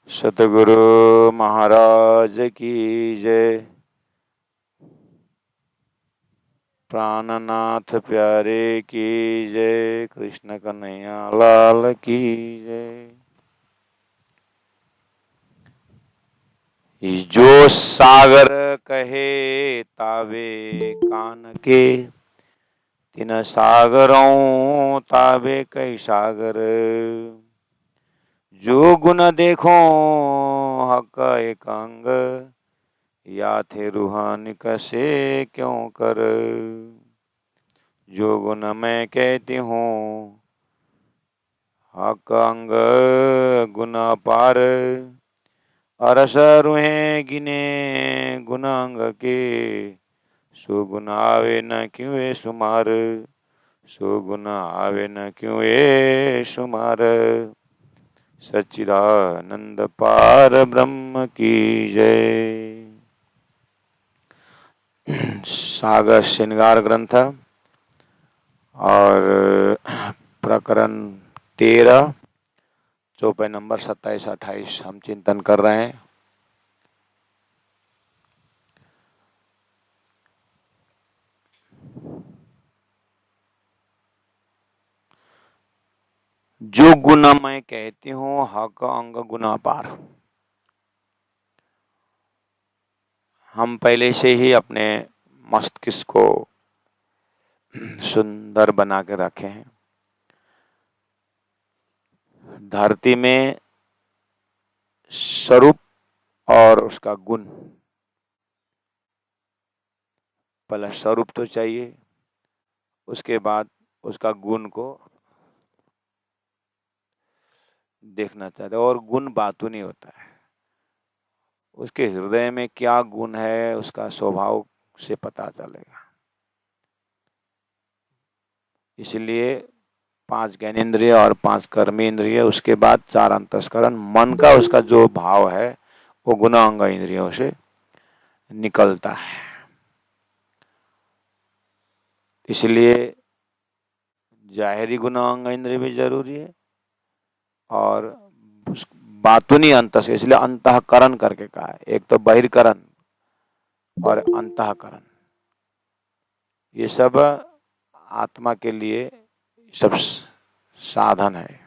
सतगुरु महाराज की जय। प्राणनाथ प्यारे की जय। कृष्ण कन्हैया लाल की जय। जो सागर कहे तावे कान के, तिन सागरों तावे कई सागर। जो गुण देखो हक एक अंग, या थे रूहानी कसे क्यों कर। जो गुण मैं कहती हूँ हक अंग गुण अपार। अरस रुहे गिने गुण अंग के, सो गुण आवे न क्यों ए सुमार। सो गुण आवे न क्यों ए सुमार। सच्चिदानंद पार ब्रह्म की जय। सागर श्रृंगार ग्रंथ और प्रकरण 13, चौपाई नंबर 27-28 हम चिंतन कर रहे हैं। जो गुण मैं कहती हूँ हक अंग गुना पार। हम पहले से ही अपने मस्तिष्क को सुंदर बना के रखे हैं। धरती में स्वरूप और उसका गुण, पहले स्वरूप तो चाहिए, उसके बाद उसका गुण को देखना चाहते हैं। और गुण बातूनी नहीं होता है, उसके हृदय में क्या गुण है उसका स्वभाव से पता चलेगा। इसलिए 5 ज्ञानेंद्रिय और 5 कर्मेंद्रिय, उसके बाद 4 अंतस्करण, मन का उसका जो भाव है वो गुण अंग इंद्रियों से निकलता है। इसलिए जाहिरी गुण अंग इंद्रिय भी जरूरी है और बातूनी अंत से, इसलिए अंतःकरण करके कहा है। एक तो बहिर्करण और अंतःकरण, ये सब आत्मा के लिए सब साधन है।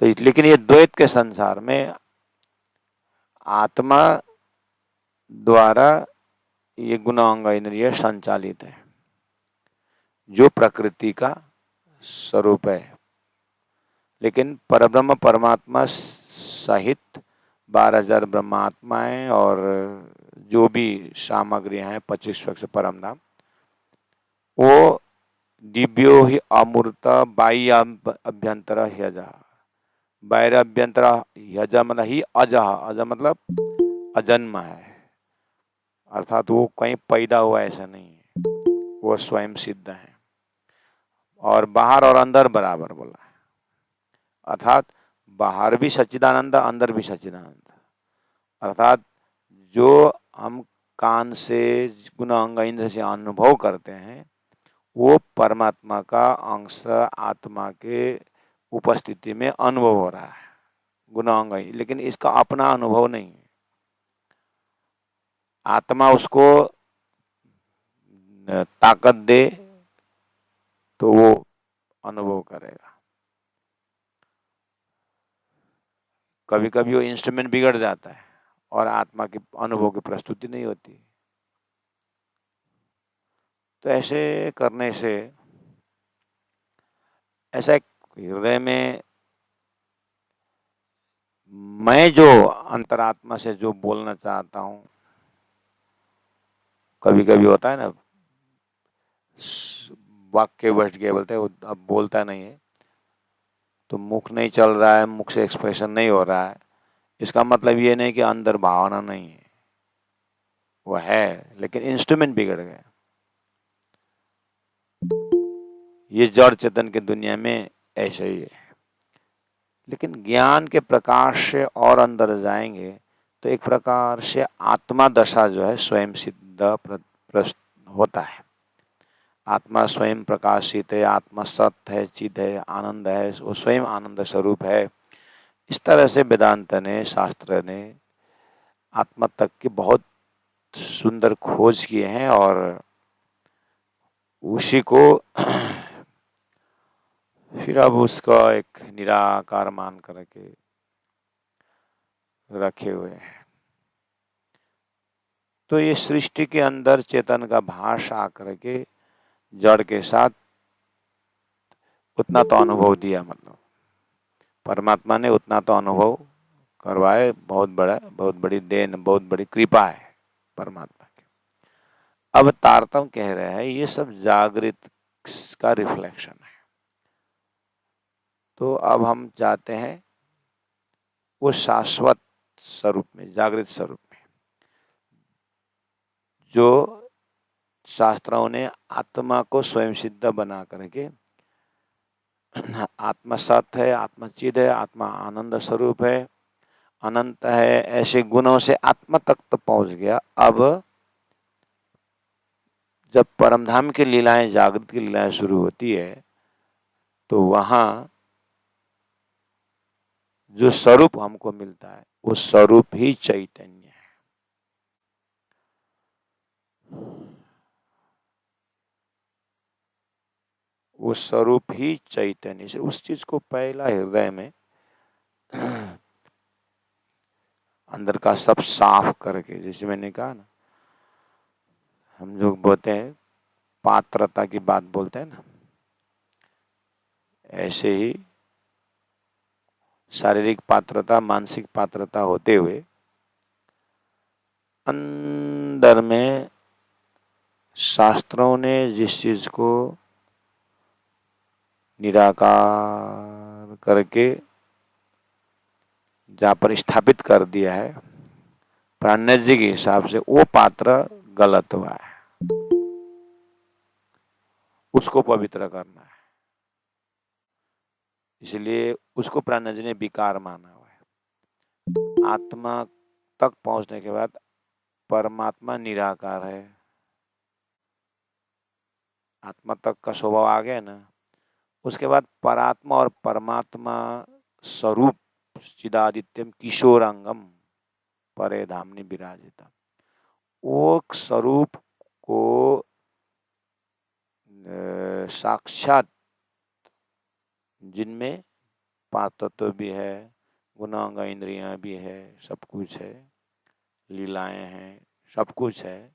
तो लेकिन ये द्वैत के संसार में आत्मा द्वारा ये गुण अंग इंद्रिय संचालित है, जो प्रकृति का स्वरूप है। लेकिन परब्रह्म परमात्मा सहित 12,000 ब्रह्मात्माएं और जो भी सामग्रियां हैं 25 वर्ष परम धाम, वो दिव्यो ही अमूर्त बाह्य अभ्यंतर ह्यज। बाह्य अभ्यंतर ह्यज मतलब ही अजह, अज मतलब अजन्म है, अर्थात वो कहीं पैदा हुआ ऐसा नहीं है, वो स्वयं सिद्ध है। और बाहर और अंदर बराबर बोला है, अर्थात बाहर भी सच्चिदानंद अंदर भी सच्चिदानंद। अर्थात जो हम कान से गुण अंग इंद्र से अनुभव करते हैं वो परमात्मा का अंश आत्मा के उपस्थिति में अनुभव हो रहा है, गुण अंग, लेकिन इसका अपना अनुभव नहीं है। आत्मा उसको ताकत दे तो वो अनुभव करेगा। कभी कभी वो इंस्ट्रूमेंट बिगड़ जाता है और आत्मा की अनुभव की प्रस्तुति नहीं होती। तो ऐसे करने से ऐसा एक हृदय में मैं जो अंतरात्मा से जो बोलना चाहता हूँ, कभी कभी होता है ना वाक्य बैठ गए बोलते हैं, वो अब बोलता नहीं है, तो मुख नहीं चल रहा है, मुख से एक्सप्रेशन नहीं हो रहा है। इसका मतलब ये नहीं कि अंदर भावना नहीं है, वो है, लेकिन इंस्ट्रूमेंट बिगड़ गए। ये जड़ चेतन की दुनिया में ऐसे ही है। लेकिन ज्ञान के प्रकाश से और अंदर जाएंगे तो एक प्रकार से आत्मा दशा जो है स्वयं सिद्ध होता है। आत्मा स्वयं प्रकाशित है, आत्मा सत्य है, चिद है, आनंद है, वो स्वयं आनंद स्वरूप है। इस तरह से वेदांत ने, शास्त्र ने आत्मा तक की बहुत सुंदर खोज किए हैं और उसी को फिर अब उसका एक निराकार मान करके रखे हुए हैं। तो ये सृष्टि के अंदर चेतन का भास आकर के जड़ के साथ उतना तो अनुभव दिया, मतलब परमात्मा ने उतना तो अनुभव करवाए। बहुत बड़ी देन, बहुत बड़ी कृपा है परमात्मा की। अब तारतम कह रहे हैं ये सब जागृत का रिफ्लेक्शन है। तो अब हम जाते हैं वो शाश्वत स्वरूप में, जागृत स्वरूप में, जो शास्त्रों ने आत्मा को स्वयं सिद्ध बना करके आत्मा सत है, आत्मा चिद है, आत्मा आनंद स्वरूप है, अनंत है, ऐसे गुणों से आत्मा तक तो पहुंच गया। अब जब परमधाम की लीलाएं, जागृत की लीलाएं शुरू होती है तो वहां जो स्वरूप हमको मिलता है वो स्वरूप ही चैतन्य है। वो स्वरूप ही चैतन्य से उस चीज को पहला हृदय में अंदर का सब साफ करके, जैसे मैंने कहा ना, हम जो बोलते हैं पात्रता की बात बोलते हैं ना, ऐसे ही शारीरिक पात्रता, मानसिक पात्रता होते हुए अंदर में शास्त्रों ने जिस चीज को निराकार करके जहाँ पर स्थापित कर दिया है प्राणनाथ जी के हिसाब से, वो पात्र गलत हुआ है, उसको पवित्र करना है। इसलिए उसको प्राणनाथ जी ने विकार माना हुआ है। आत्मा तक पहुंचने के बाद परमात्मा निराकार है, आत्मा तक का स्वभाव आ गया ना, उसके बाद परात्मा और परमात्मा स्वरूप चिदादित्यम किशोरांगम परे धामनि विराजिता, वो स्वरूप को साक्षात, जिनमें पांच तत्व भी है, गुणांग इंद्रियां भी है, सब कुछ है, लीलाएं हैं, सब कुछ है,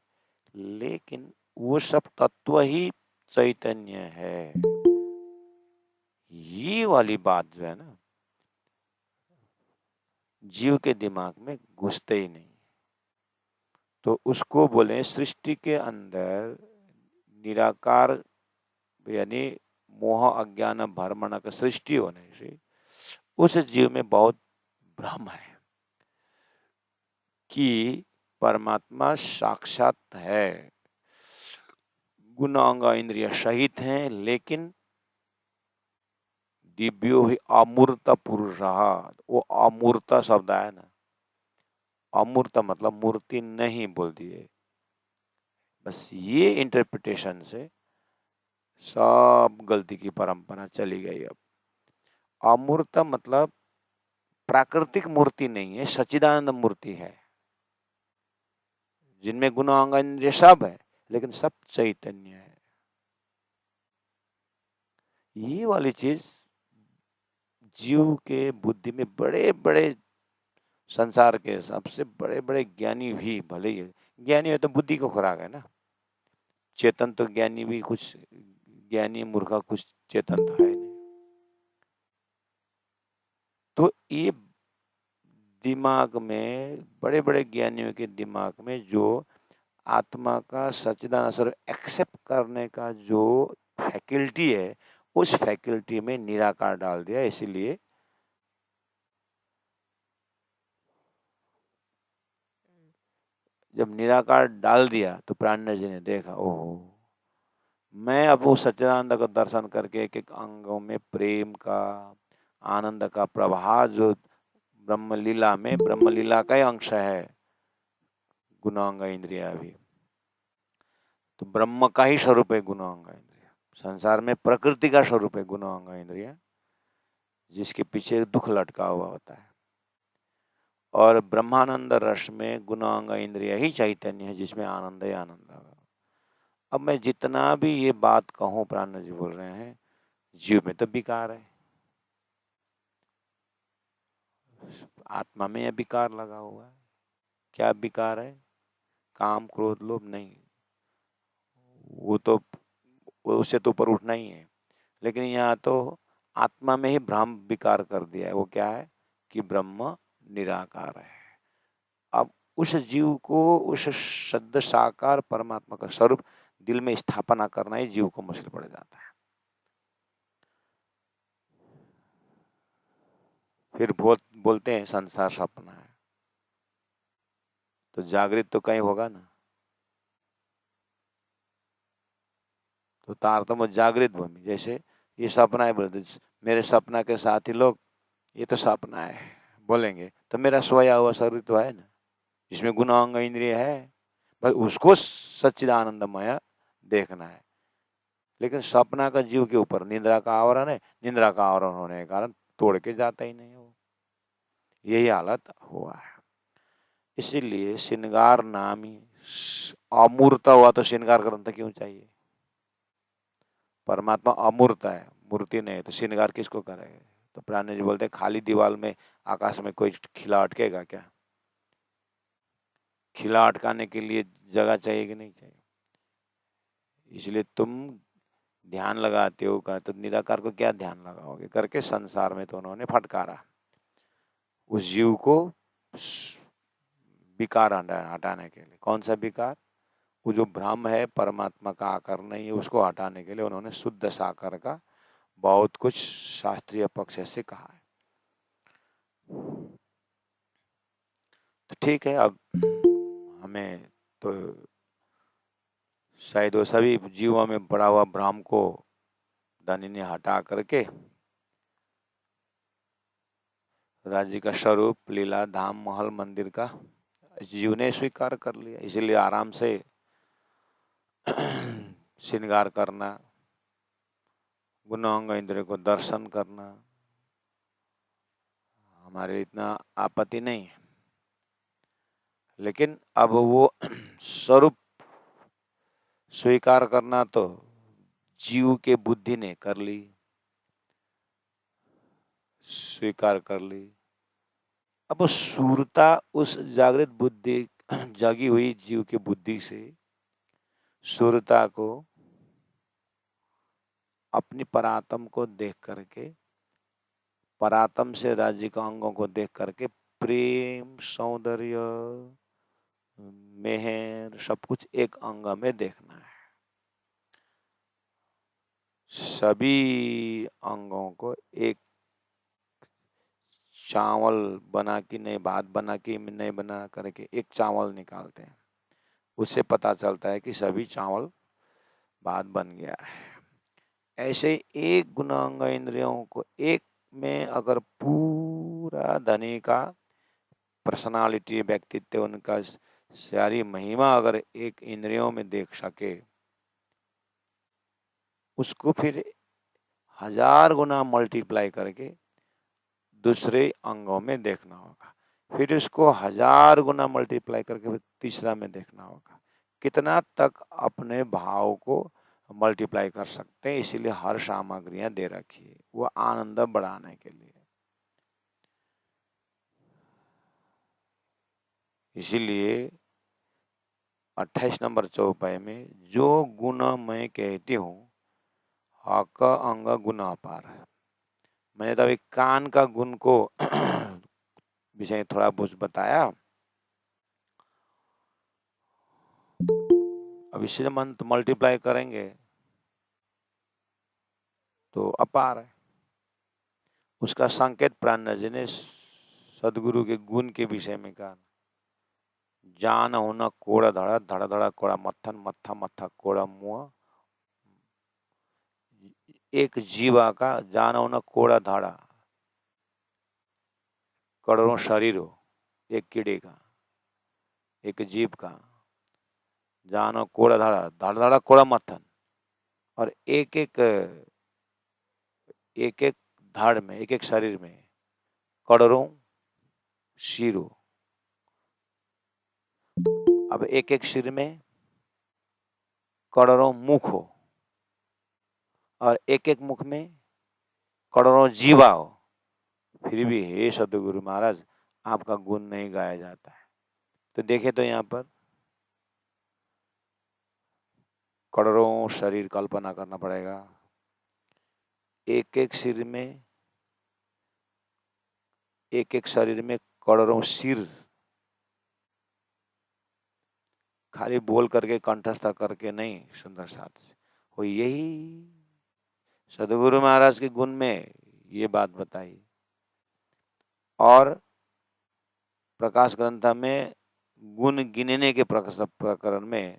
लेकिन वो सब तत्व ही चैतन्य है। ये वाली बात जो है ना, जीव के दिमाग में घुसते ही नहीं। तो उसको बोले सृष्टि के अंदर निराकार, यानी मोह अज्ञान भ्रमण का सृष्टि होने से उस जीव में बहुत भ्रम है कि परमात्मा साक्षात है, गुणांग इंद्रिय सहित हैं, लेकिन दिव्यो ही अमूर्त पुरुष रहा। वो अमूर्त शब्द है ना, अमूर्त मतलब मूर्ति नहीं बोल दिए। बस ये इंटरप्रिटेशन से सब गलती की परंपरा चली गई। अब अमूर्त मतलब प्राकृतिक मूर्ति नहीं है, सच्चिदानंद मूर्ति है, जिनमें गुण अंग इंद्रिय सब है, लेकिन सब चैतन्य है। ये वाली चीज जीव के बुद्धि में, बड़े बड़े संसार के सबसे बड़े बड़े ज्ञानी भी, भले ही ज्ञानी है तो बुद्धि को खुराक है ना, चेतन तो ज्ञानी भी कुछ, ज्ञानी मूर्खा कुछ चेतन तो है नहीं। तो ये दिमाग में, बड़े बड़े ज्ञानियों के दिमाग में जो आत्मा का सच्चिदानंद स्वरूप एक्सेप्ट करने का जो फैकल्टी है, उस फैकल्टी में निराकार डाल दिया। इसीलिए जब निराकार डाल दिया तो प्राणनाथ जी ने देखा, ओहो, मैं अब वो सच्चिदानंद का दर्शन करके एक एक अंगों में प्रेम का, आनंद का प्रवाह, जो ब्रह्मलीला में, ब्रह्मलीला का ही अंश है गुणांग इंद्रिया भी, तो ब्रह्म का ही स्वरूप है गुणांग इंद्रिया। संसार में प्रकृति का स्वरूप है गुणांग इंद्रिया। जिसके पीछे दुख लटका हुआ होता है। और ब्रह्मानंद रस में गुणांग इंद्रिय ही चैतन्य है, जिसमें आनंद ही आनंद है। अब मैं जितना भी ये बात कहूँ, प्राण जी बोल रहे हैं, जीव में तो विकार है, आत्मा में यह विकार लगा हुआ है। क्या विकार है? काम क्रोध लोभ नहीं, वो तो उससे तो ऊपर उठना ही है। लेकिन यहाँ तो आत्मा में ही भ्रम विकार कर दिया है। वो क्या है कि ब्रह्म निराकार है। अब उस जीव को उस शुद्ध साकार परमात्मा का स्वरूप दिल में स्थापना करना ही जीव को मुश्किल पड़ जाता है। फिर बोलते हैं संसार सपना है, तो जागृत तो कहीं होगा ना। तो तारतम्य जागृत भूमि, जैसे ये सपना है बोलते, मेरे सपना के साथी लोग ये तो सपना है बोलेंगे, तो मेरा सोया हुआ शरीर तो है ना, जिसमें गुण अंग इंद्रिय है, बस उसको सच्चिदानंदमय देखना है। लेकिन सपना का जीव के ऊपर निद्रा का आवरण है, निद्रा का आवरण होने के कारण तोड़ के जाता ही नहीं वो, यही हालत हुआ है। इसीलिए श्रृंगार नाम ही अमूर्त हुआ, तो श्रृंगार ग्रंथ क्यों चाहिए? परमात्मा अमूर्त है, मूर्ति नहीं है, तो श्रृंगार किसको करेगा? तो प्राणी जी बोलते हैं, खाली दीवार में आकाश में कोई खिला अटकेगा क्या? खिला अटकाने के लिए जगह चाहिए कि नहीं चाहिए? इसलिए तुम ध्यान लगाते हो का, तो निराकार को क्या ध्यान लगाओगे करके संसार में तो उन्होंने फटकारा उस जीव को विकार हटाने के लिए। कौन सा विकार? वो जो भ्रम है परमात्मा का आकार नहीं है, उसको हटाने के लिए उन्होंने शुद्ध साकार का बहुत कुछ शास्त्रीय पक्ष से कहा है। तो ठीक है, अब हमें तो शायद वो सभी जीवों में पड़ा हुआ भ्रम को धनी ने हटा करके राज्य का स्वरूप, लीला, धाम, महल, मंदिर का जीव ने स्वीकार कर लिया। इसीलिए आराम से श्रृंगार करना, गुणांग इंद्रिय को दर्शन करना हमारे इतना आपत्ति नहीं है। लेकिन अब वो स्वरूप स्वीकार करना तो जीव के बुद्धि ने कर ली, स्वीकार कर ली। अब सूरता उस जागृत बुद्धि, जागी हुई जीव की बुद्धि से सूरता को अपनी परात्म को देख करके, परात्म से राज्य का अंगों को देख करके प्रेम, सौंदर्य, मेहर सब कुछ एक अंग में देखना है। सभी अंगों को एक चावल बना के नहीं, भात बना के नहीं, बना करके एक चावल निकालते हैं, उससे पता चलता है कि सभी चावल भात बन गया है। ऐसे एक गुणांग इंद्रियों को एक में अगर पूरा धनी का पर्सनालिटी, व्यक्तित्व, उनका सारी महिमा अगर एक इंद्रियों में देख सके, उसको फिर 1000 गुना मल्टीप्लाई करके दूसरे अंगों में देखना होगा, फिर उसको 1000 गुना मल्टीप्लाई करके तीसरा में देखना होगा। कितना तक अपने भाव को मल्टीप्लाई कर सकते हैं। इसीलिए हर सामग्रियां दे रखी है, वो आनंद बढ़ाने के लिए। इसीलिए 28 नंबर चौपाई में जो गुण मैं कहती हूँ, हक अंग गुण अपार है। मैंने तो अभी कान का गुण को विषय थोड़ा बहुत बताया। अब इससे मंत्र मल्टीप्लाई करेंगे तो अपार है। उसका संकेत प्राण जी ने सदगुरु के गुण के विषय में कहा, जान होना कोड़ा धड़ा, धड़ा धड़ा कोड़ा मत्थन, मत्था मत्था कोड़ा मुआ। एक जीवा का जान होना कोड़ा धाड़ा, करोड़ों शरीर हो एक कीड़े का, एक जीव का, जानो कोड़ा धाड़ा, धड़ा धड़ा कोड़ा मत्थन, और एक एक धड़ में, एक एक शरीर में करोड़ों सिर हो। अब एक एक सिर में करोड़ों मुख हो और एक एक मुख में करोड़ों जीवा हो, फिर भी हे सदगुरु महाराज आपका गुण नहीं गाया जाता है। तो देखे तो यहाँ पर करोड़ों शरीर कल्पना करना पड़ेगा, एक एक सिर में, एक एक शरीर में करोड़ों सिर, खाली बोल करके कंठस्थ करके नहीं, सुंदर साथ से हो। यही सदगुरु महाराज के गुण में ये बात बताई। और प्रकाश ग्रंथ में गुण गिनने के प्रकरण में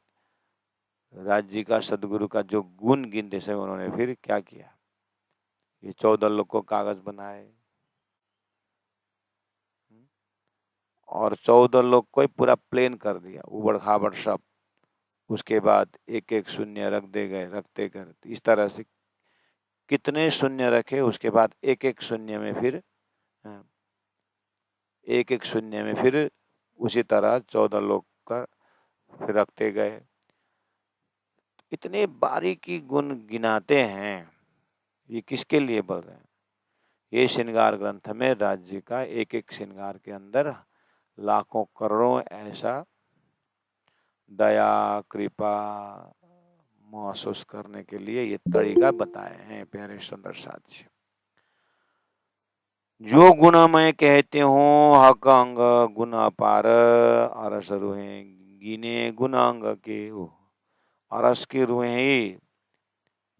राज्य का सदगुरु का जो गुण गिनते से उन्होंने फिर क्या किया, ये 14 लोग को कागज बनाए और 14 लोग को पूरा प्लेन कर दिया, उबड़ खाबड़ सब। उसके बाद एक एक शून्य रखते गए। इस तरह से कितने शून्य रखे, उसके बाद एक एक शून्य में फिर उसी तरह 14 लोग का फिर रखते गए। इतने बारीकी गुण गिनाते हैं, ये किसके लिए बोल रहे हैं? ये श्रृंगार ग्रंथ में राज्य का एक एक श्रृंगार के अंदर लाखों करोड़ों ऐसा दया कृपा महसूस करने के लिए ये तरीका बताए हैं प्यारे सुंदर साथी। जो गुण मैं कहते हूँ हक अंग गुण अपार, अरस रुहे गिने गुण अंग के हो। अरस की रुहे ही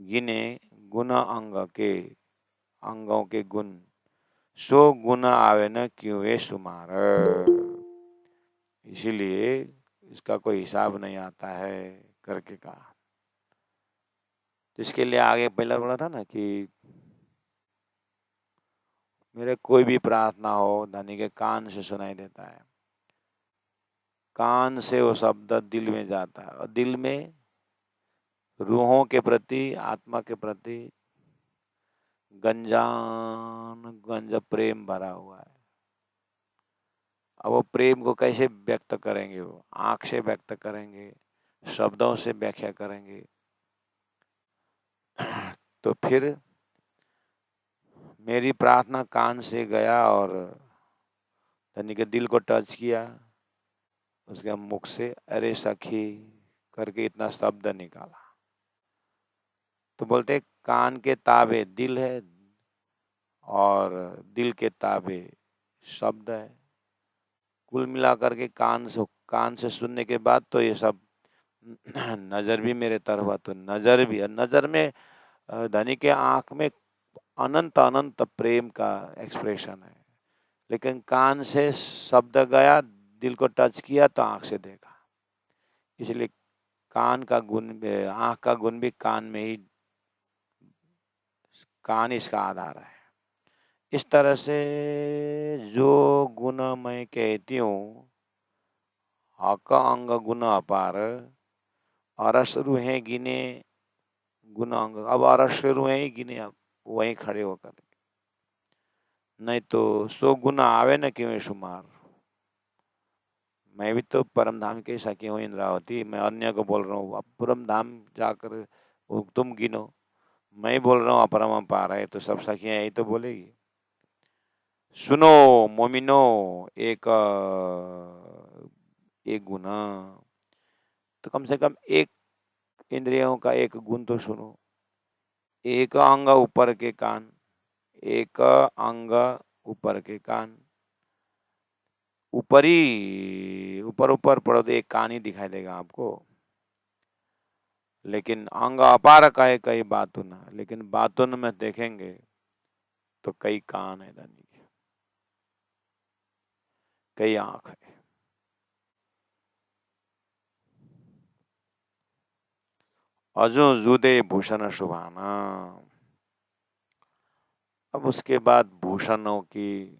गिने गुण अंग के, अंगों के गुण, सो गुण आवे न क्यों ये सुमार। इसीलिए इसका कोई हिसाब नहीं आता है करके कहा। तो इसके लिए आगे पहले बोला था ना कि मेरे कोई भी प्रार्थना हो धनी के कान से सुनाई देता है, कान से वो शब्द दिल में जाता है और दिल में रूहों के प्रति, आत्मा के प्रति गंज प्रेम भरा हुआ है। अब वो प्रेम को कैसे व्यक्त करेंगे? वो आंख से व्यक्त करेंगे, शब्दों से व्याख्या करेंगे। तो फिर मेरी प्रार्थना कान से गया और धनी के दिल को टच किया, उसके मुख से अरे सखी करके इतना शब्द निकाला। तो बोलते कान के ताबे दिल है और दिल के ताबे शब्द है। कुल मिलाकर के कान से सुनने के बाद तो ये सब नजर भी मेरे तरफ हुआ, तो नजर भी, नजर में धनी के आंख में अनंत अनंत प्रेम का एक्सप्रेशन है, लेकिन कान से शब्द गया, दिल को टच किया तो आंख से देखा। इसलिए कान का गुण, आंख का गुण भी कान में ही, कान इसका आधार है। इस तरह से जो गुण मैं कहती हूँ हक अंग गुण अपार, अरस रुहे गिने गुण अंग। अब अरस रुहे ही गिने, अब वहीं खड़े होकर, नहीं तो सो गुण आवे न क्यों शुमार। मैं भी तो परम धाम के सखी हूँ इंद्रावती, मैं अन्य को बोल रहा हूँ अब परम धाम जाकर तुम गिनो, मैं बोल रहा हूँ अपरम पार है, तो सब सखियां यही तो बोलेगी। सुनो मोमिनो एक गुण, तो कम से कम एक इंद्रियों का एक गुण तो सुनो। एक अंग ऊपर के कान, एक अंग ऊपर के कान, ऊपर ऊपर पढ़ो तो एक कान ही दिखाई देगा आपको, लेकिन अंग अपार का है कई बातुन, लेकिन बातुन में देखेंगे तो कई कान है धनी के, कई आंख है। अजो जुदे भूषण शुभाना। अब उसके बाद भूषणों की,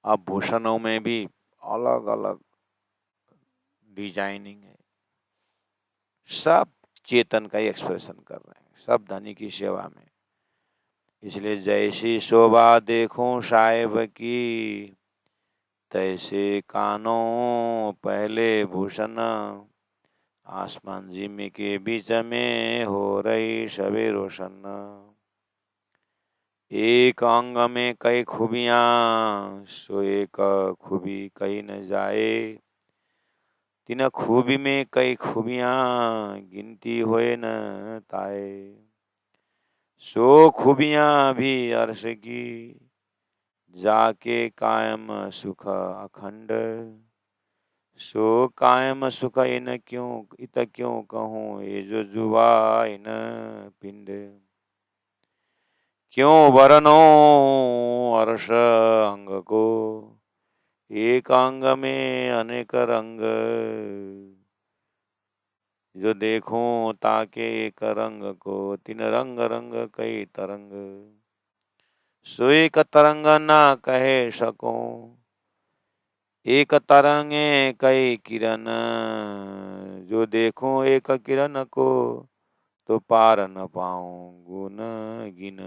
अब भूषणों में भी अलग अलग डिजाइनिंग है, सब चेतन का ही एक्सप्रेशन कर रहे हैं, सब धनी की सेवा में। इसलिए जैसी शोभा देखूं साहेब की, तैसे कानों पहले भूषण, आसमान जिमी के बीच में हो रही सभी रोशन। एक अंग में कई खूबियां, सो एक खूबी कही न जाए, तीन खूबी में कई खूबियां, गिनती होए न ताए। सो खूबियां भी अर्श की, जाके कायम सुख अखंड। सो कायम सुख इन क्यों कहूँ, ये जो जुबा इन पिंड। क्यों वरनो अर्श अंग को, एक अंग में अनेक रंग। जो देखूं ताके एक रंग को, तीन रंग रंग कई तरंग। सो एक तरंग ना कहे सकूं, एक तरंगे कई किरण। जो देखूं एक किरण को, तो पार न पाऊं गुण गिन।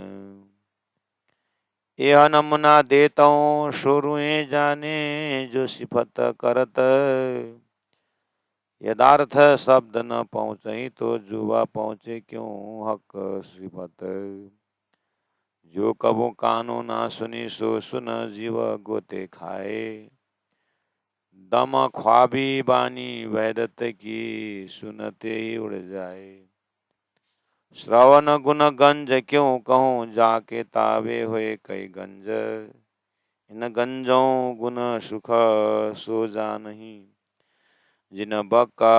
यह नमूना देता हूँ शुरुए जाने, जो सिफत करत। यदार्थ शब्द न पहुँचे तो जुबा पहुँचे क्यों हक सिफत। जो कबू कानो ना सुनी सो सुन जीव गोते खाए। दम ख्वाबी बानी वैदत की, सुनते ही उड़ जाए। श्रवण गुण गंज क्यों कहूँ, जाके तावे हुए कई गंज। इन गंजों गुण सुख सो जानही, जिन बका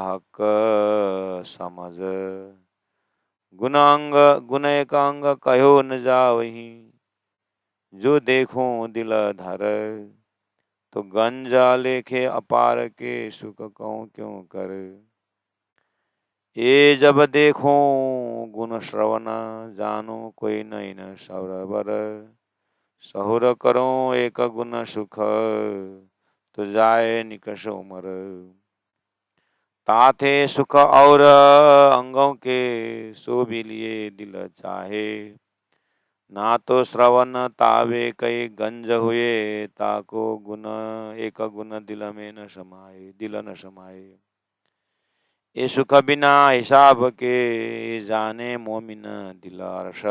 हक समझ। गुण एक अंग कहो न जावही, जो देखूं दिल धर। तो गंजा लेखे अपार के, सुख कहूँ क्यों कर। ये जब देखूं गुण श्रवण, जानो कोई नहीं न सरबर। सहुर करूं एक गुण सुख, तो जाए निकष उमर। ताथे सुख और अंगों के, सो भी लिए दिल चाहे। ना तो श्रवण तावे कई गंज हुए, ताको गुण एक गुण दिल में न समाये, दिल न समाये। ये सुख बिना हिसाब के, जाने मोमिन दिल अर्श।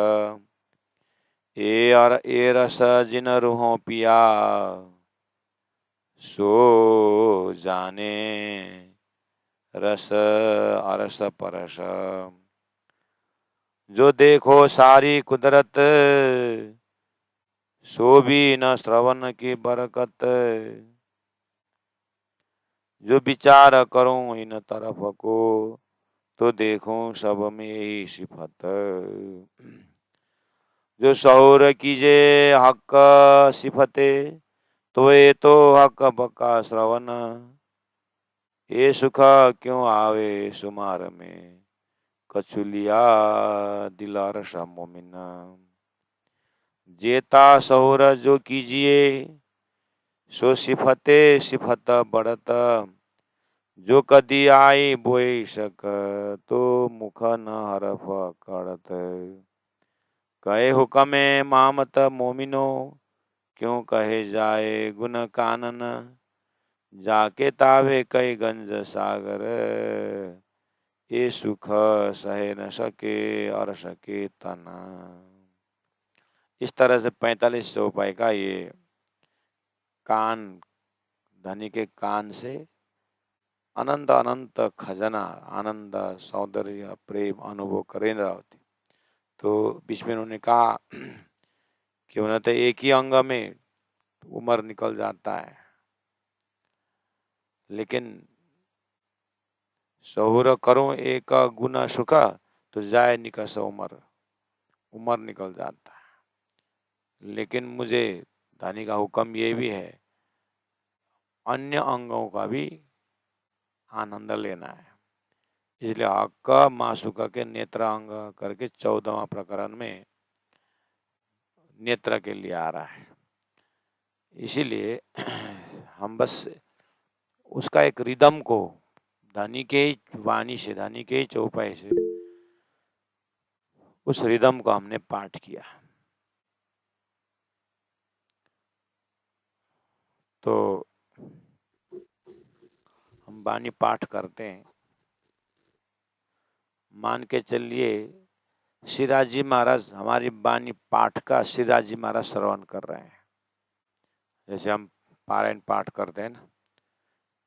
ये रस जिन रूहों पिया, सो जाने रस अरस परस। जो देखो सारी कुदरत, सो भी न श्रवण की बरकत। जो विचार करूं इन तरफ को, तो देखूं सब में यही सिफत। जो शौर कीजे हक सिफते, तो ये तो हक बका श्रवण। ये सुख क्यों आवे सुमार में, कछुलिया दिलार मोमिन। जेता शौर जो कीजिए, सो सिफते सिफत बढ़त। जो कदी आई बोई सक, तो मुख न हरफ कड़त। कहे हुक्मे मामत मोमिनो, क्यों कहे जाए गुण कानन। जाके तावे कई गंज सागर, ये सुख सहे न सके और सके तना। इस तरह से 45 चौपाई का ये कान, धनी के कान से अनंत अनंत खजाना, आनंद, सौंदर्य, प्रेम अनुभव करें होती। तो बीच में उन्होंने कहा कि उन्हें तो एक ही अंग में उम्र निकल जाता है, लेकिन सहुर करूं एक गुना सुख, तो जाए निकस उम्र निकल जाता है। लेकिन मुझे धनी का हुक्म ये भी है, अन्य अंगों का भी आनंद लेना है। इसलिए हक मासुका के नेत्र अंग करके 14वां प्रकरण में नेत्र के लिए आ रहा है। इसीलिए हम बस उसका एक रिदम को धनी के ही वाणी से, धनी के ही चौपाई से उस रिदम को हमने पाठ किया। तो हम वाणी पाठ करते हैं, मान के चलिए श्रीराजी महाराज हमारी वाणी पाठ का श्रीराजी महाराज श्रवण कर रहे हैं। जैसे हम पारायण पाठ करते हैं ना,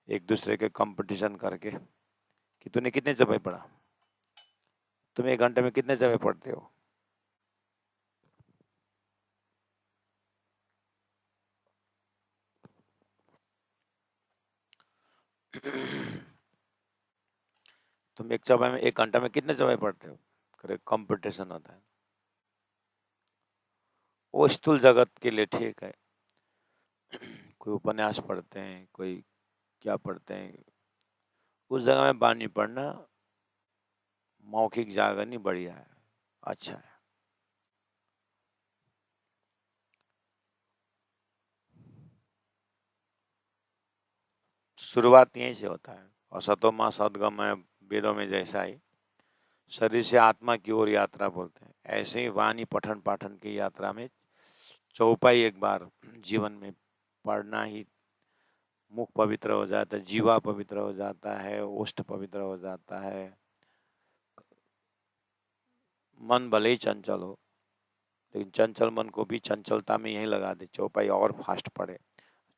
एक दूसरे के कंपटीशन करके कि तूने कितने जपे पढ़ा, तुम 1 घंटे में कितने जपे पढ़ते हो। तुम एक जपे में 1 घंटा में कितने जपे पढ़ते हो, करे कंपटीशन होता है। वो स्थूल जगत के लिए ठीक है, कोई उपन्यास पढ़ते हैं, कोई क्या पढ़ते हैं, उस जगह में वाणी पढ़ना मौखिक जागरण ही बढ़िया है, अच्छा है। शुरुआत यहीं से होता है। असतो मां सदगमय वेदों में जैसा ही शरीर से आत्मा की ओर यात्रा बोलते हैं, ऐसे ही वाणी पठन पाठन की यात्रा में चौपाई एक बार जीवन में पढ़ना ही मुख पवित्र हो जाता है, जीवा पवित्र हो जाता है, ओष्ठ पवित्र हो जाता है। मन भले ही चंचल हो, लेकिन चंचल मन को भी चंचलता में यही लगा दे, चौपाई और फास्ट पढ़े,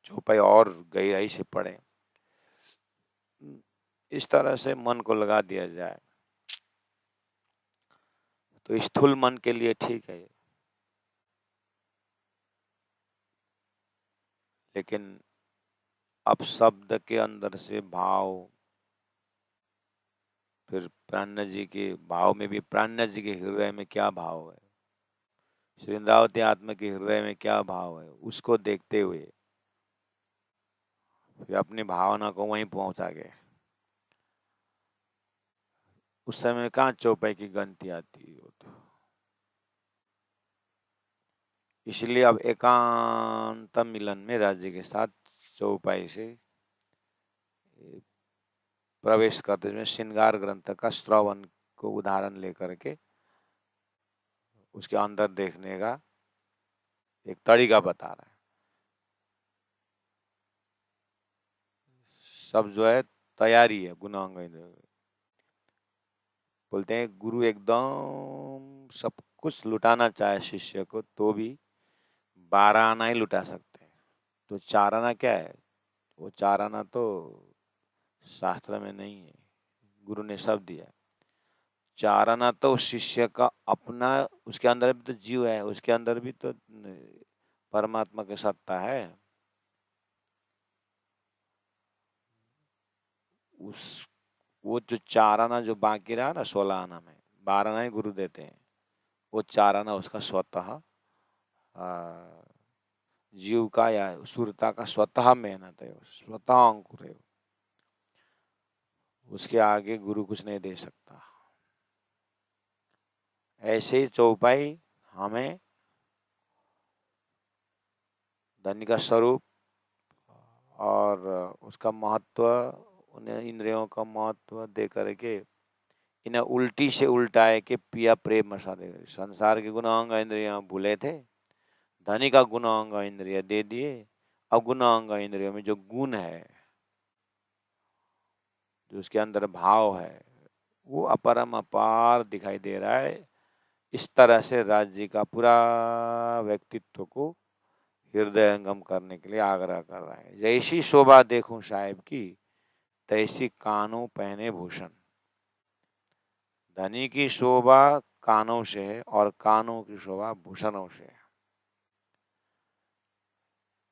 चौपाई और गहराई से पढ़े, इस तरह से मन को लगा दिया जाए तो स्थूल मन के लिए ठीक है। लेकिन अब शब्द के अंदर से भाव, फिर प्राण जी के भाव में भी प्राण जी के हृदय में क्या भाव है, श्री इंद्रावती आत्मा के हृदय में क्या भाव है, उसको देखते हुए फिर अपनी भावना को वहीं पहुंचा गए। उस समय कहाँ चौपाई की गंती आती है। तो इसलिए अब एकांत मिलन में राज्य के साथ चौपाई से प्रवेश करते हुए श्रृंगार ग्रंथ का श्रवण को उदाहरण लेकर के उसके अंदर देखने का एक तरीका बता रहा है। सब जो है तैयारी है गुणांग। बोलते हैं गुरु एकदम सब कुछ लुटाना चाहे शिष्य को तो भी 12 आना ही लुटा सकते हैं। तो 4 आना क्या है, वो 4 आना तो शास्त्र में नहीं है, गुरु ने सब दिया है। 4 आना तो शिष्य का अपना, उसके अंदर भी तो जीव है, उसके अंदर भी तो परमात्मा की सत्ता है। उस वो जो 4 आना जो बाकी रहा ना 16 आना में, 12 आना ही गुरु देते हैं। वो 4 आना उसका स्वतः जीव का या सुरता का स्वतः मेहनत है, स्वतः अंकुर है। उसके आगे गुरु कुछ नहीं दे सकता। ऐसे ही चौपाई हमें धन का स्वरूप और उसका महत्व, उन्हें इंद्रियों का महत्व दे करके इन्हें उल्टी से उल्टाए के पिया प्रेम मसाले। संसार के गुणांग इंद्रियां भूले थे, धनी का गुणांग इंद्रिय दे दिए। अब गुणांग इंद्रियों में जो गुण है, जो उसके अंदर भाव है, वो अपरम अपार दिखाई दे रहा है। इस तरह से राज्य का पूरा व्यक्तित्व को हृदयंगम करने के लिए आग्रह कर रहा है। जैसी शोभा देखूं साहिब की, तैसी कानों पहने भूषण। धनी की शोभा कानों से है और कानों की शोभा भूषणों से है।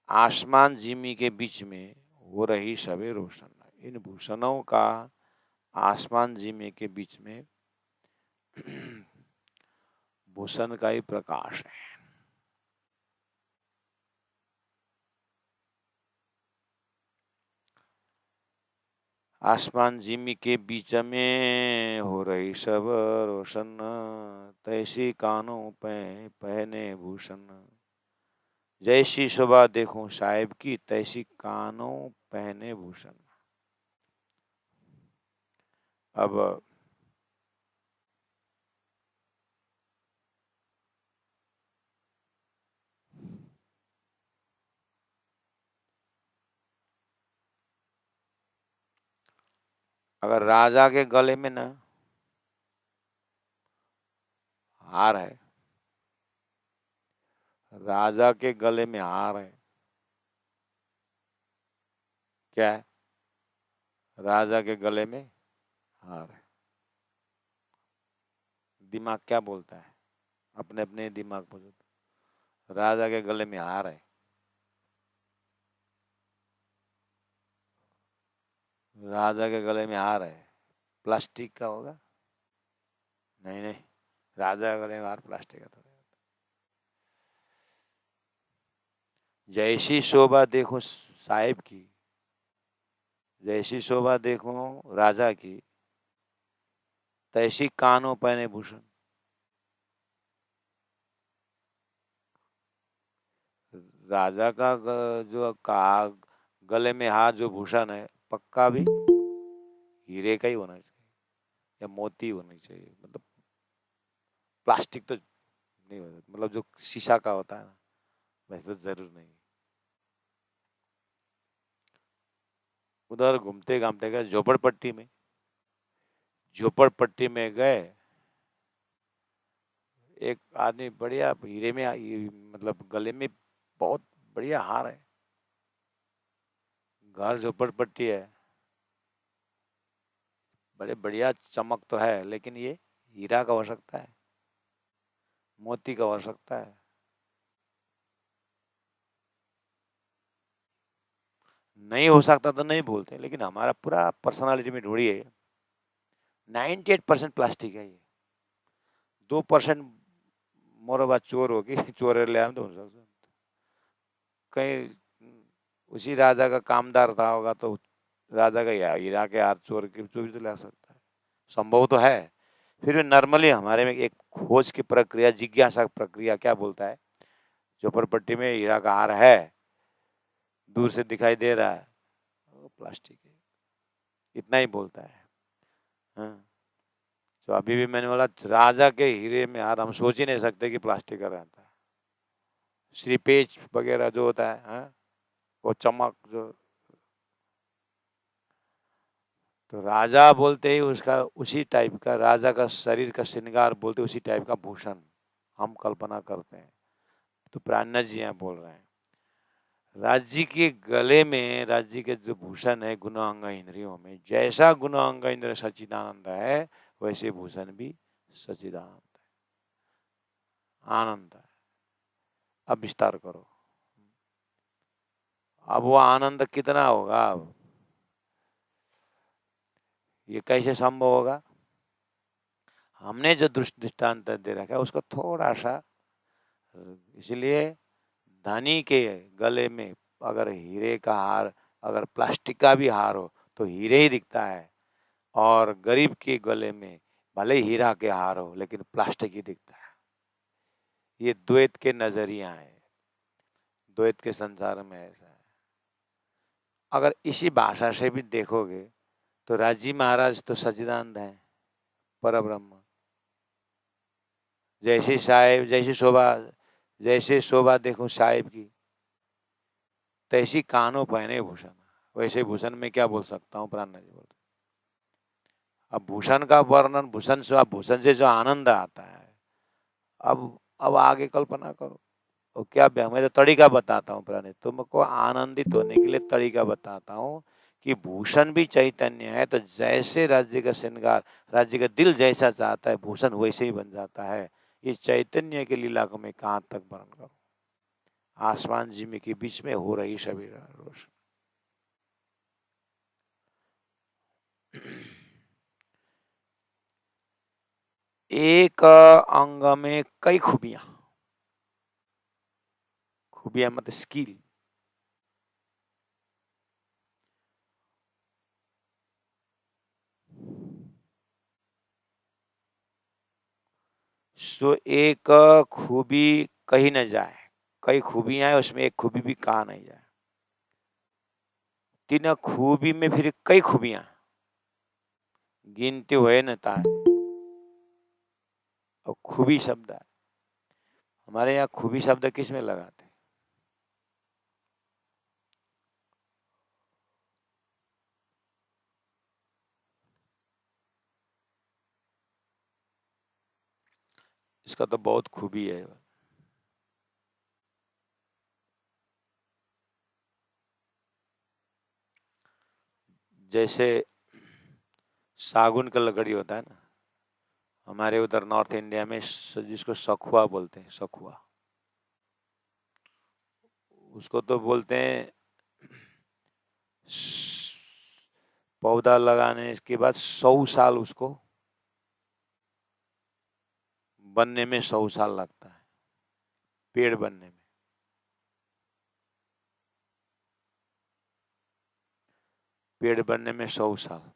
आसमान जिमी के बीच में हो रही सभी रोशन, इन भूषणों का आसमान जिमी के बीच में भूषण का ही प्रकाश है। आसमान जिमी के बीच में हो रही सब रोशन, तैसी कानों पे पहने भूषण। जैसी शोभा देखूं साहिब की, तैसी कानों पहने भूषण। अब अगर राजा के गले में ना हार है, राजा के गले में हार है, क्या है? राजा के गले में हार है। दिमाग क्या बोलता है? अपने अपने दिमाग पर। राजा के गले में हार है, राजा के गले में हार है, प्लास्टिक का होगा? नहीं नहीं, राजा के गले में हार प्लास्टिक का थोड़ा। जैसी शोभा देखो साहिब की, जैसी शोभा देखो राजा की, तैसी कानों पहने भूषण। राजा का जो गले में हाथ जो भूषण है, पक्का भी हीरे का ही होना चाहिए या मोती होना चाहिए। मतलब प्लास्टिक तो नहीं होता, मतलब जो शीशा का होता है ना, वैसे तो जरूर नहीं। उधर घूमते घामते गए झोपड़पट्टी में, झोपड़पट्टी में गए, एक आदमी बढ़िया हीरे में मतलब गले में बहुत बढ़िया हार है, घर झोपड़पट्टी है, बड़े बढ़िया चमक तो है, लेकिन ये हीरा का हो सकता है, मोती का हो सकता है। नहीं हो सकता तो नहीं बोलते, लेकिन हमारा पूरा पर्सनालिटी में ढूंढिए 98% प्लास्टिक है। ये 2% मोर बात चोर होगी, चोर ले आए तो कहीं उसी राजा का कामदार था होगा तो राजा का हीरा के हाथ चोर के चोरी तो ला सकता है, संभव तो है। फिर भी नॉर्मली हमारे में एक खोज की प्रक्रिया, जिज्ञासा प्रक्रिया क्या बोलता है, झोपड़पट्टी में हीरा का हार है, दूर से दिखाई दे रहा है, वो प्लास्टिक है, इतना ही बोलता है। हाँ। तो अभी भी मैंने बोला राजा के हीरे में हार हम सोच ही नहीं सकते कि प्लास्टिक का रहता है। श्रीपेच वगैरह जो होता है, हाँ? वो चमक जो, तो राजा बोलते ही उसका उसी टाइप का, राजा का शरीर का श्रृंगार बोलते उसी टाइप का भूषण हम कल्पना करते हैं। तो प्राणनाथ जी यहाँ बोल रहे हैं राज्य के गले में, राज्य के जो भूषण है गुणांग इंद्रियों में, जैसा गुणांग इंद्र सच्चिदानंद है वैसे भूषण भी सच्चिदानंद है, आनंद है। अब विस्तार करो, अब वो आनंद कितना होगा, अब ये कैसे संभव होगा? हमने जो दृष्टांत दे रखा है उसको थोड़ा सा, इसलिए धनी के गले में अगर हीरे का हार, अगर प्लास्टिक का भी हार हो तो हीरे ही दिखता है, और गरीब के गले में भले हीरा के हार हो लेकिन प्लास्टिक ही दिखता है। ये द्वैत के नजरिया है, द्वैत के संसार में ऐसा है। अगर इसी भाषा से भी देखोगे तो राजी महाराज तो सच्चिदानंद है, परब्रह्म। जैसी साहेब, जैसे शोभा देखो साहेब की, तैसी कानों पहने भूषण, वैसे भूषण में क्या बोल सकता हूँ, प्राण जी बोलते। अब भूषण का वर्णन, भूषण से जो आनंद आता है, अब आगे कल्पना करो। और क्या मैं तो तरीका बताता हूँ प्राणी, तुमको आनंदित होने के लिए तरीका बताता हूँ कि भूषण भी चैतन्य है, तो जैसे राज्य का श्रृंगार, राज्य का दिल जैसा चाहता है भूषण वैसे ही बन जाता है। ये चैतन्य के लीला को मैं कहाँ तक वर्णन करूँ, आसमान जिम्मे के बीच में हो रही सभी रोशनी। एक अंग में कई खूबियां, खूबियां मतलब स्किल। सो एक खूबी कही न जाए, कई खूबियां है उसमें एक खूबी भी कहा नहीं जाए। तीन खूबी में फिर कई खूबियां गिनती हुए न ताए, और खूबी शब्द है हमारे यहाँ, खूबी शब्द किस में लगाते हैं? इसका तो बहुत खूबी है। जैसे सागुन का लकड़ी होता है ना, हमारे उधर नॉर्थ इंडिया में जिसको सखुआ बोलते हैं, सखुआ, उसको तो बोलते हैं पौधा लगाने के बाद 100 साल उसको बनने में 100 साल लगता है, पेड़ बनने में। पेड़ बनने में 100 साल,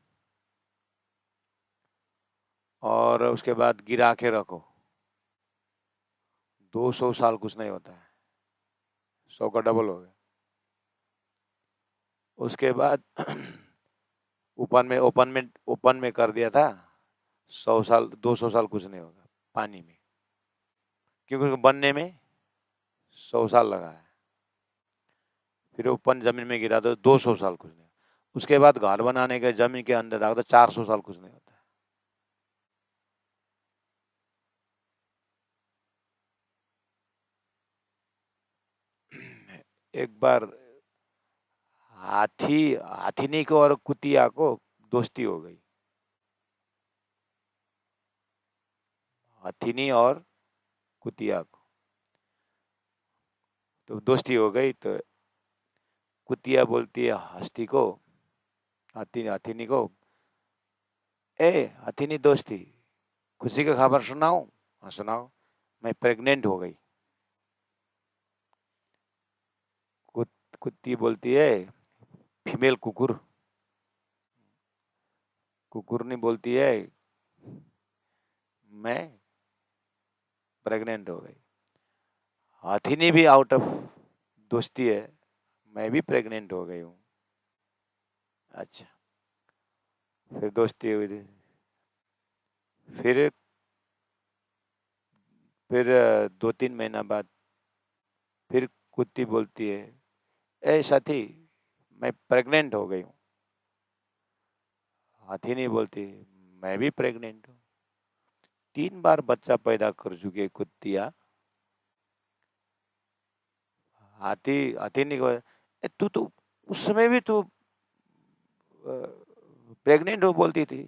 और उसके बाद गिरा के रखो 200 साल, कुछ नहीं होता है, 100 का डबल हो गया। उसके बाद ओपन में कर दिया था, 100 साल 200 साल कुछ नहीं होगा पानी में, क्योंकि बनने में 100 साल लगा है। फिर ओपन जमीन में गिरा तो 200 साल कुछ नहीं। उसके बाद घर बनाने के जमीन के अंदर रखा तो 400 साल कुछ नहीं होता है। एक बार हाथीनी को और कुतिया को दोस्ती हो गई। हाथीनी और कुतिया को तो दोस्ती हो गई, तो कुतिया बोलती है हस्ती को, हाथीनी को, ए हाथीनी दोस्ती, खुशी का खबर सुनाऊं? हाँ सुनाओ। मैं प्रेग्नेंट हो गई। कुत्ती बोलती है, फीमेल कुकुर, कुकुरनी बोलती है मैं प्रेग्नेंट हो गई। हाथीनी भी आउट ऑफ दोस्ती है, मैं भी प्रेग्नेंट हो गई हूँ। अच्छा, फिर दोस्ती हुई थी। फिर 2-3 महीना बाद फिर कुत्ती बोलती है, ए साथी मैं प्रेग्नेंट हो गई हूँ। हाथी नहीं बोलती मैं भी प्रेग्नेंट हूँ। 3 बार बच्चा पैदा कर चुकी है कुत्तियाँ। हाथी नहीं को, तू तो उस समय भी तू प्रेग्नेंट हो बोलती थी,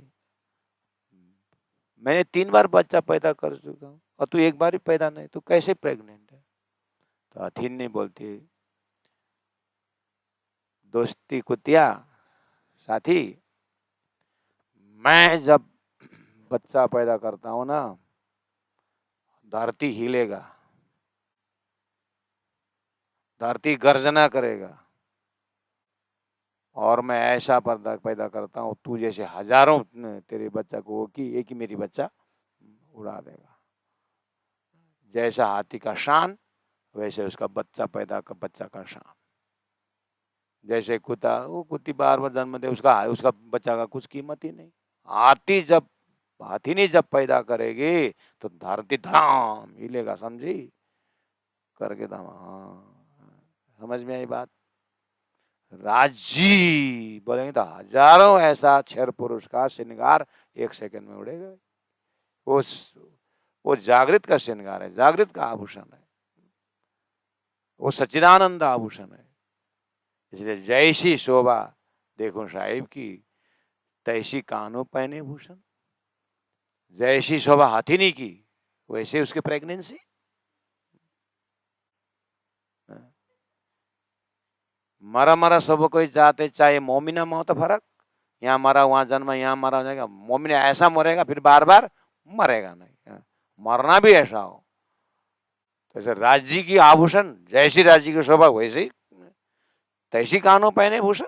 मैंने 3 बार बच्चा पैदा कर चुका हूँ और तू एक बार ही पैदा नहीं, तू कैसे प्रेग्नेंट है? तो हाथी नहीं बोलती, दोस्ती कुतिया साथी, मैं जब बच्चा पैदा करता हूँ ना, धरती हिलेगा, धरती गर्जना करेगा, और मैं ऐसा पैदा करता हूँ तू जैसे हजारों तेरे बच्चा को कि एक ही मेरी बच्चा उड़ा देगा। जैसा हाथी का शान वैसे उसका बच्चा बच्चा का शान। जैसे कुत्ता, वो कुत्ती बार बार जन्म दे, उसका बच्चा का कुछ कीमत ही नहीं। हाथी नहीं जब पैदा करेगी तो धरती धड़ाम हिलेगा, समझी? करके दाम, हाँ समझ में आई बात? राजी बोलेंगे तो हजारों ऐसा क्षर पुरुष का श्रृंगार 1 सेकंड में उड़ेगा। वो वो जागृत का श्रृंगार है, जागृत का आभूषण है, वो सच्चिदानंद आभूषण है। इसलिए जैसी शोभा देखो साहिब की, तैसी कानों पहने भूषण। जैसी शोभा हाथीनी की वैसे उसकी प्रेगनेंसी। मरा मरा सब कोई जाते, चाहे मोमिना मौत फर्क, यहाँ मरा वहां जन्म, यहाँ मरा हो जाएगा। मोमिन ऐसा मरेगा फिर बार बार मरेगा नहीं, मरना भी ऐसा हो। तो ऐसे राज्य की आभूषण, जैसी राज्य की शोभा वैसी तैसी कानों पहने भूषण।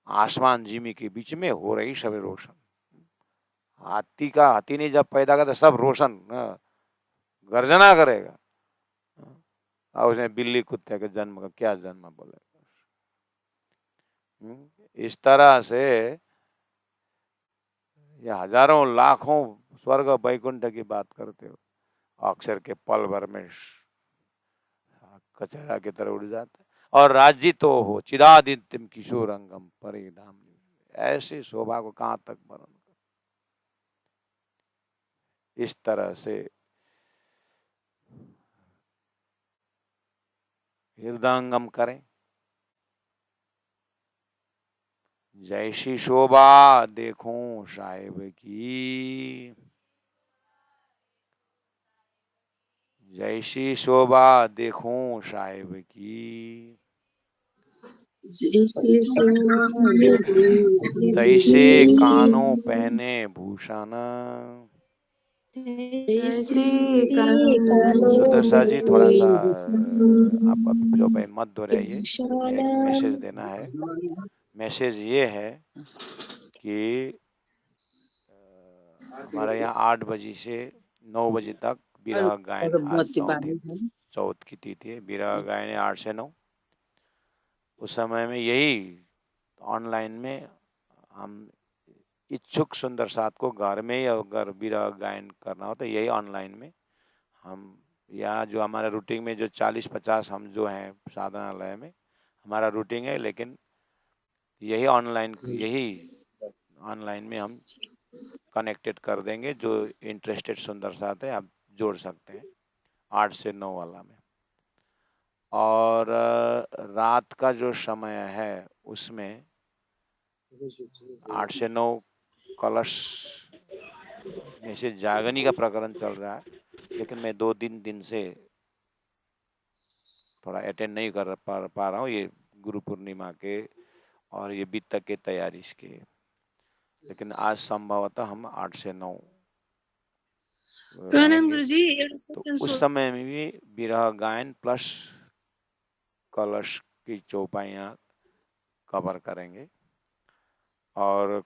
आसमान जिमी के बीच में हो रही सब रोशन। हाथी ने जब पैदा कर तो सब रोशन गर्जना करेगा। और उसने बिल्ली कुत्ते के जन्म का क्या जन्म बोलेगा। इस तरह से ये हजारों लाखों स्वर्ग वैकुंठ की बात करते हो, अक्षर के पल भर में कचरा की तरह उड़ जाता। और राज्य तो हो चिदादित्यम किशोरंगम परिधाम, ऐसी शोभा को कहाँ तक वर्णन कर। इस तरह से हृदयंगम करें। जैसी शोभा देखूं साहिब की, जैसी शोभा देखूं साहिब की, तैसे कानों पहने भूषण। सुदर्शा जी थोड़ा सा आप अब जो भाई मत दोहराइए, एक मैसेज देना है। मैसेज ये है कि हमारे यहाँ 8 बजे से 9 बजे तक विरह गायन, आज चौथ की तिथि है, विरह गायन है 8 से 9। उस समय में यही ऑनलाइन में हम इच्छुक सुंदर साथ को घर में ही अगर विरह गायन करना हो तो यही ऑनलाइन में हम, यहाँ जो हमारा रूटीन में जो 40-50 हम जो हैं साधनालय में हमारा रूटीन है, लेकिन यही ऑनलाइन में हम कनेक्टेड कर देंगे। जो इंटरेस्टेड सुंदर साथ है आप जोड़ सकते हैं 8 से 9 वाला में। और रात का जो समय है उसमें 8 से 9 कलश में से जागनी का प्रकरण चल रहा है, लेकिन मैं 2-3 दिन से थोड़ा अटेंड नहीं कर पा रहा हूँ, ये गुरु पूर्णिमा के और ये बीतक के तैयारी के। लेकिन आज संभवतः हम 8 से 9 रहेंगे। तो उस समय में भी विरह गायन प्लस कलश की चौपाइयाँ कवर करेंगे। और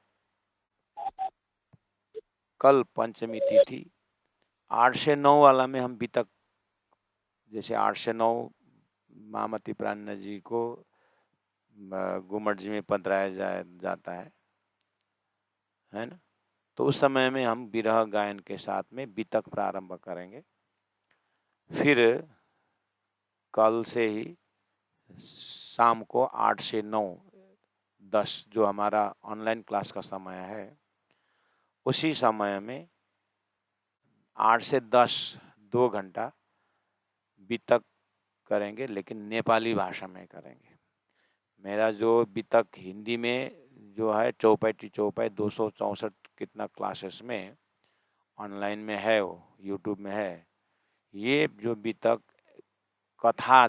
कल पंचमी तिथि 8 से 9 वाला में हम बीतक, जैसे 8 से 9 मामती प्राण जी को गुमट जी में पधराया जाता है ना। तो उस समय में हम विरह गायन के साथ में बीतक प्रारंभ करेंगे। फिर कल से ही शाम को 8 से 9 10 जो हमारा ऑनलाइन क्लास का समय है, उसी समय में 8 से 10 2 घंटा बीतक करेंगे, लेकिन नेपाली भाषा में करेंगे। मेरा जो बीतक हिंदी में जो है चौपाई 264 कितना क्लासेस में ऑनलाइन में है, वो यूट्यूब में है। ये जो बीतक कथा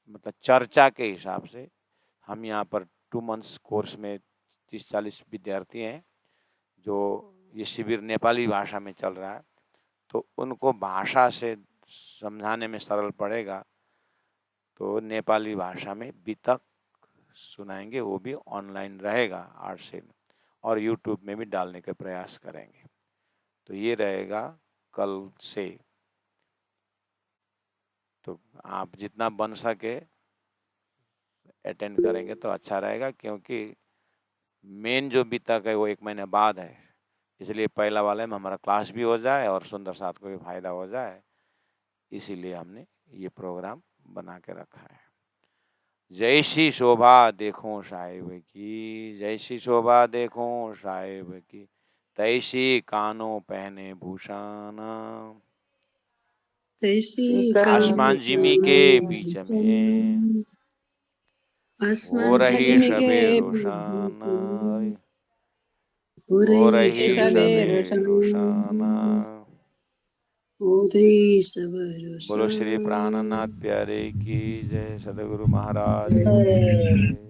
मतलब चर्चा के हिसाब से हम यहाँ पर 2 मंथ्स कोर्स में 30-40 विद्यार्थी हैं जो ये शिविर नेपाली भाषा में चल रहा है, तो उनको भाषा से समझाने में सरल पड़ेगा, तो नेपाली भाषा में बीतक सुनाएंगे। वो भी ऑनलाइन रहेगा 8 से, और यूट्यूब में भी डालने का प्रयास करेंगे। तो ये रहेगा कल से। तो आप जितना बन सके अटेंड करेंगे तो अच्छा रहेगा, क्योंकि मेन जो बीतक है वो 1 महीने बाद है, इसलिए पहला वाले में हमारा क्लास भी हो जाए और सुंदर साथ को भी फायदा हो जाए, इसीलिए हमने ये प्रोग्राम बना के रखा है। जैसी शोभा देखूं साहिब की, जैसी शोभा देखूं साहिब की, तैसी कानों पहने भूषण। आसमान जिमी के बीच में हो रही सबे रोशन, हो रही सबे रोशन। बोलो श्री प्राणनाथ प्यारे की जय, सदगुरु महाराज की जय।